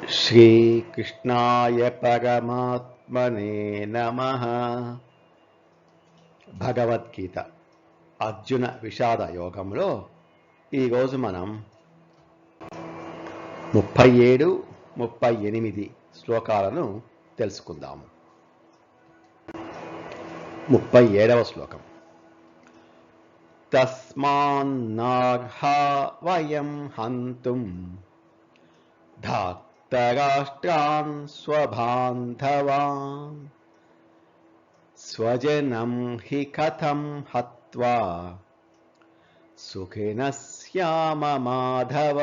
శ్రీకృష్ణాయ పరమాత్మనే నమః. భగవద్గీత అర్జున విషాద యోగంలో ఈరోజు మనం 37, 38 శ్లోకాలను తెలుసుకుందాము. 37వ శ్లోకం. తస్మాన్నార్హా వయం హంతుం ధార్తరాష్ట్రాన్ స్వబాంధవాన్ స్వజనం హి కథం హత్వా సుఖినః స్యామ మాధవ.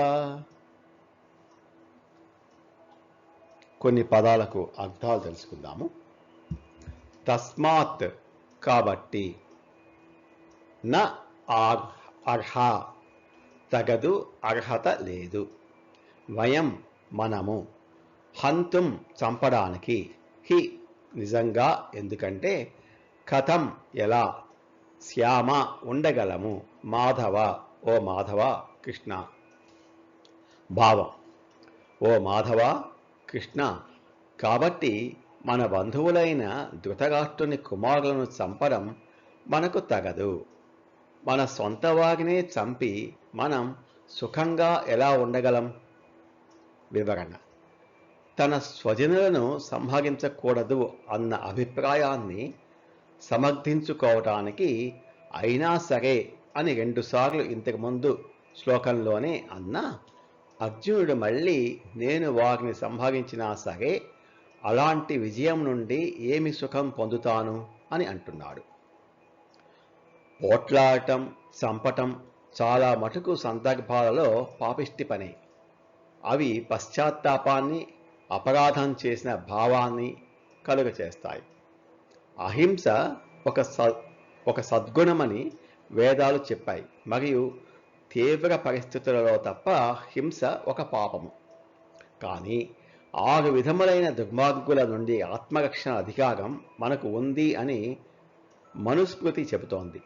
కొన్ని పదాలకు అర్థాలు తెలుసుకుందాము. తస్మాత్ కాబట్టి, న అర్హ తగదు, అర్హత లేదు, వయం మనము, హంతుం చంపడానికి, హి నిజంగా ఎందుకంటే, కథం ఎలా, శ్యామ ఉండగలము, మాధవ ఓ మాధవ కృష్ణ. భావం: ఓ మాధవ కృష్ణ, కాబట్టి మన బంధువులైన ధృతరాష్ట్రుని కుమారులను చంపడం మనకు తగదు. మన సొంత వారినే చంపి మనం సుఖంగా ఎలా ఉండగలం? వివరణ: తన స్వజనులను సంహరించకూడదు అన్న అభిప్రాయాన్ని సమర్థించుకోవటానికి అయినా సరే అని 2 సార్లు ఇంతకుముందు శ్లోకంలోనే అన్న అర్జునుడు మళ్ళీ నేను వారిని సంహరించినా సరే అలాంటి విజయం నుండి ఏమి సుఖం పొందుతాను అని అంటున్నాడు. పోట్లాడటం, చంపటం చాలా మటుకు సందర్భాలలో పాపిష్టి పనే. అవి పశ్చాత్తాపాన్ని, అపరాధం చేసిన భావాన్ని కలుగచేస్తాయి. అహింస ఒక సద్గుణమని వేదాలు చెప్పాయి. మరియు తీవ్ర పరిస్థితులలో తప్ప హింస ఒక పాపము. కానీ 6 విధములైన దుర్మార్గుల నుండి ఆత్మరక్షణ అధికారం మనకు ఉంది అని మనుస్మృతి చెబుతోంది.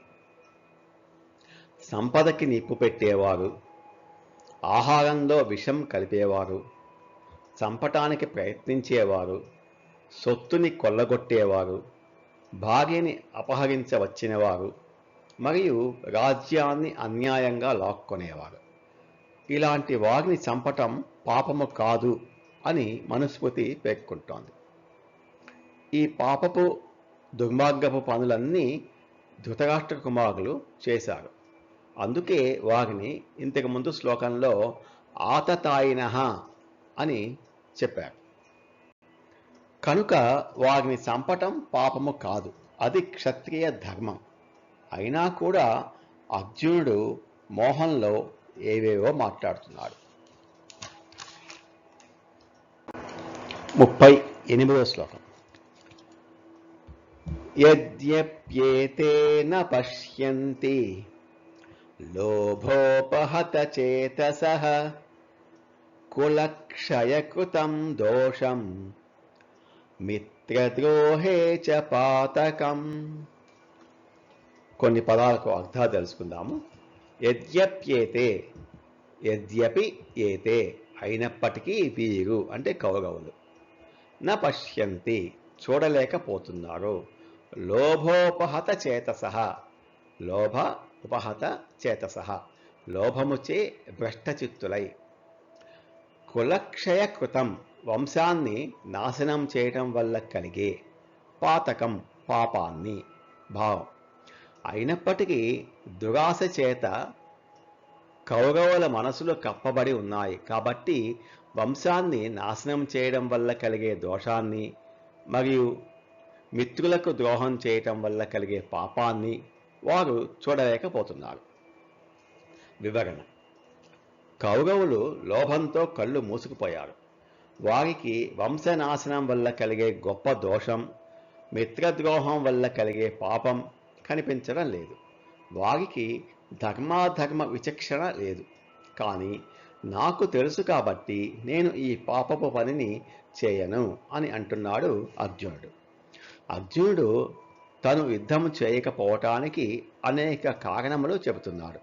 సంపదకి నిప్పు పెట్టేవారు, ఆహారంలో విషం కలిపేవారు, చంపటానికి ప్రయత్నించేవారు, సొత్తుని కొల్లగొట్టేవారు, భార్యని అపహరించవచ్చినవారు మరియు రాజ్యాన్ని అన్యాయంగా లాక్కొనేవారు, ఇలాంటి వారిని చంపటం పాపము కాదు అని మనుస్మృతి పేర్కొంటోంది. ఈ పాపపు దుర్మార్గపు పనులన్నీ ధృతరాష్ట్ర కుమారులు చేశారు. అందుకే వారిని ఇంతకుముందు శ్లోకంలో ఆతతాయినః అని చెప్పారు. కనుక వారిని చంపటం పాపము కాదు, అది క్షత్రియ ధర్మం. అయినా కూడా అర్జునుడు మోహంలో ఏవేవో మాట్లాడుతున్నాడు. 38వ శ్లోకం. యద్యప్యేతేన పశ్యంతి లోభోపహత చేతసః కులక్షయకృతం దోషం మిత్రద్రోహే చ పాతకం. కొన్ని పదాలకు అర్థాలు తెలుసుకుందాము. యద్యప్యేతే, యద్యపి ఏతే అయినప్పటికీ వీరు అంటే కౌరవులు, న పశ్యంతి చూడలేకపోతున్నారు, లోభోపహత చేతసః లోభ ఉపహత చేతసః లోభముచే భ్రష్టచిత్తులై, కులక్షయకృతం వంశాన్ని నాశనం చేయటం వల్ల కలిగే, పాతకం పాపాన్ని. భావం: అయినప్పటికీ దురాశ చేత కౌరవుల మనసులు కప్పబడి ఉన్నాయి కాబట్టి వంశాన్ని నాశనం చేయడం వల్ల కలిగే దోషాన్ని మరియు మిత్రులకు ద్రోహం చేయటం వల్ల కలిగే పాపాన్ని వారు చూడలేకపోతున్నారు. వివరణ: కౌరవులు లోభంతో కళ్ళు మూసుకుపోయారు. వారికి వంశనాశనం వల్ల కలిగే గొప్ప దోషం, మిత్రద్రోహం వల్ల కలిగే పాపం కనిపించడం లేదు. వారికి ధర్మాధర్మ విచక్షణ లేదు. కానీ నాకు తెలుసు కాబట్టి నేను ఈ పాపపు పనిని చేయను అని అంటున్నాడు అర్జునుడు. అర్జునుడు తను యుద్ధం చేయకపోవటానికి అనేక కారణములు చెబుతున్నాడు.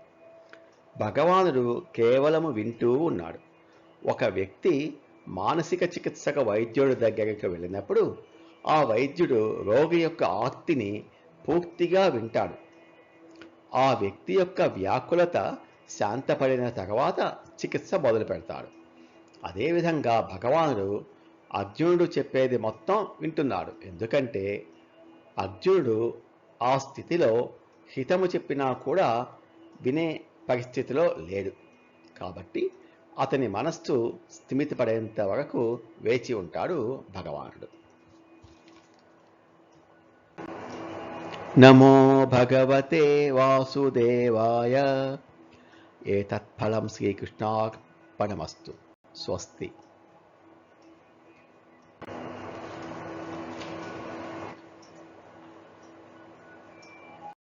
భగవానుడు కేవలము వింటూ ఉన్నాడు. ఒక వ్యక్తి మానసిక చికిత్సక వైద్యుడి దగ్గరికి వెళ్ళినప్పుడు ఆ వైద్యుడు రోగి యొక్క ఆర్తిని పూర్తిగా వింటాడు. ఆ వ్యక్తి యొక్క వ్యాకులత శాంతపడిన తర్వాత చికిత్స మొదలు పెడతాడు. అదేవిధంగా భగవానుడు అర్జునుడు చెప్పేది మొత్తం వింటున్నాడు. ఎందుకంటే అర్జునుడు ఆ స్థితిలో హితము చెప్పినా కూడా వినే పరిస్థితిలో లేడు. కాబట్టి అతని మనస్సు స్థిమితపడేంత వరకు వేచి ఉంటాడు భగవానుడు. నమో భగవతే వాసుదేవాయ. ఏతత్ఫలం శ్రీకృష్ణార్పణమస్తు. స్వస్తి.